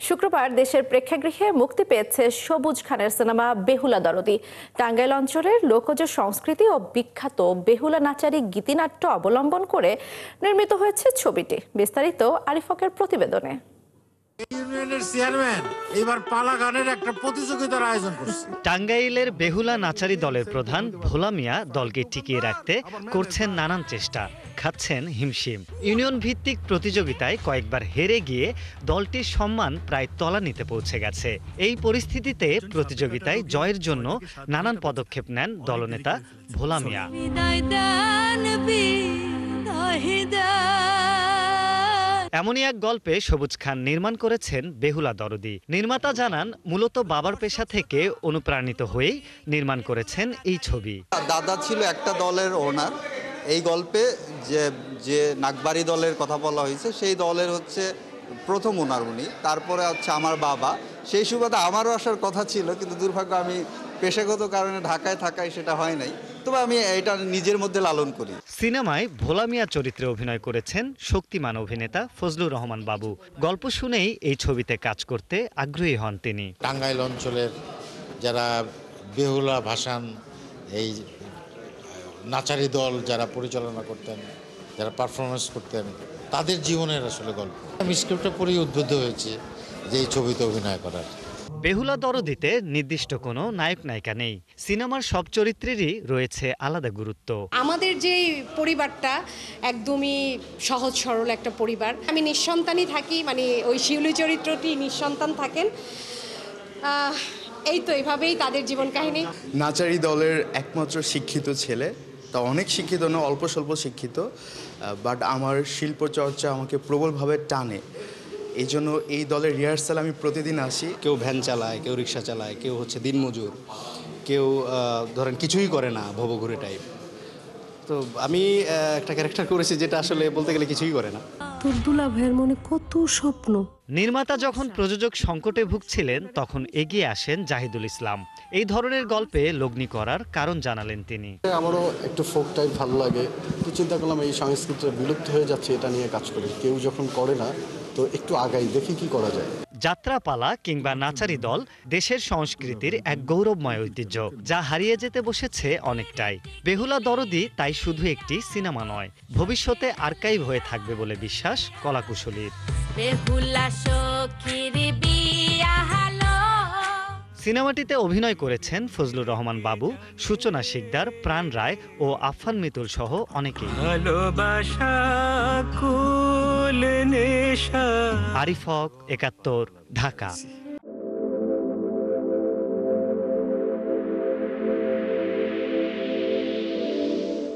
শুক্রবার দেশের প্রেক্ষাগৃহে মুক্তি পেয়েছে সবুজ খানের সিনেমা বেহুলা দরদি। টাঙ্গাইল অঞ্চলের লোকজ সংস্কৃতি ও বিখ্যাত বেহুলা নাচারি গীতিনাট্য অবলম্বন করে নির্মিত হয়েছে ছবিটি। বিস্তারিত আরিফকের প্রতিবেদনে। ইউনিয়নের চেয়ারম্যান এবার পালা গানের একটা প্রতিযোগিতার আয়োজন করছে। টাঙ্গাইলের বেহুলা নাচারি দলের প্রধান ভোলা মিয়া দলকে টিকিয়ে রাখতে করছেন নানান চেষ্টা, খাচ্ছেন হিমশিম। ইউনিয়ন ভিত্তিক প্রতিযোগিতায় কয়েকবার হেরে গিয়ে দলটির সম্মান প্রায় তলানিতে পৌঁছে গেছে। এই পরিস্থিতিতে প্রতিযোগিতায় জয়ের জন্য নানান পদক্ষেপ নেন দলনেতা ভোলা মিয়া। এমনই এক গল্পে সবুজ খান নির্মাণ করেছেন বেহুলা দরদি। নির্মাতা জানান, মূলত বাবার পেশা থেকে অনুপ্রাণিত হয়েই নির্মাণ করেছেন এই ছবি। দাদা ছিল একটা দলের ওনার। এই গল্পে যে নাগবাড়ি দলের কথা বলা হয়েছে সেই দলের হচ্ছে প্রথম ওনার উনি। তারপরে হচ্ছে আমার বাবা। সেই সুবাদে আমারও আসার কথা ছিল, কিন্তু দুর্ভাগ্য আমি পেশাগত কারণে ঢাকায় থাকায় সেটা হয় নাই। তবে আমি এটা নিজের মধ্যে লালন করি। সিনেমায় ভোলা মিয়া চরিত্রে অভিনয় করেছেন শক্তিমান অভিনেতা ফজলুর রহমান বাবু। গল্প শুনেই এই ছবিতে কাজ করতে আগ্রহী হন তিনি। টাঙ্গাইল অঞ্চলের যারা বেহুলা ভাসান এই নাচারি দল যারা পরিচালনা করতেন, যারা পারফরমেন্স করতেন, তাদের জীবনের আসলে গল্প। আমি স্ক্রিপ্টটা পড়েই উদ্বুদ্ধ হয়েছি যে এই ছবিতে অভিনয় করার। বেহুলা দরদিতে নির্দিষ্ট কোনো নায়ক নায়িকা নেই। সিনেমার সব চরিত্রেরই রয়েছে আলাদা গুরুত্ব। আমাদের যে পরিবারটা একদমই সহজ সরল একটা পরিবার। আমি নিঃসন্তানই থাকি, মানে ওই শিউলি চরিত্রটি নিঃসন্তান থাকেন। এই তো এভাবেই তাদের জীবন কাহিনী। নাচারি দলের একমাত্র শিক্ষিত ছেলে, তা অনেক শিক্ষিত না, অল্প স্বল্প শিক্ষিত, বাট আমার শিল্প চর্চা আমাকে প্রবলভাবে টানে। এই জন্য এই দলের রিহার্সাল আমি প্রতিদিন আসি। কেউ ভ্যান চালায়, কেউ রিক্সা চালায়, কেউ হচ্ছে দিনমজুর, কেউ ধরেন কিছুই করে না, ভবঘুরে টাইপ। তো আমি একটা ক্যারেক্টার করেছি যেটা আসলে বলতে গেলে কিছুই করে না। তোর দুলা ভাইয়ের মনে কত স্বপ্ন। নির্মাতা যখন প্রযোজক সংকটে ভুগছিলেন তখন এগিয়ে আসেন জাহিদুল ইসলাম। এই ধরনের গল্পে লগ্নি করার কারণ জানালেন তিনি। আমারও একটু ফোক টাইপ ভালো লাগে, তো চিন্তা করলাম এই সংস্কৃতিটা বিলুপ্ত হয়ে যাচ্ছে, এটা নিয়ে কাজ করি। কেউ যখন করে না তো একটু আগাই, দেখি কি করা যায়। যাত্রাপালা কিংবা নাচারি দল দেশের সংস্কৃতির এক গৌরবময় ঐতিহ্য, যা হারিয়ে যেতে বসেছে অনেকটাই। বেহুলা দরদি তাই শুধু একটি সিনেমা নয়, ভবিষ্যতে আর্কাইভ হয়ে থাকবে বলে বিশ্বাস কলাকুশলীর। সিনেমাটিতে অভিনয় করেছেন ফজলুর রহমান বাবু, সূচনা শিকদার, প্রাণ রায় ও আফফান মিতুল সহ অনেকেই। আরিফক, ৭১, ঢাকা।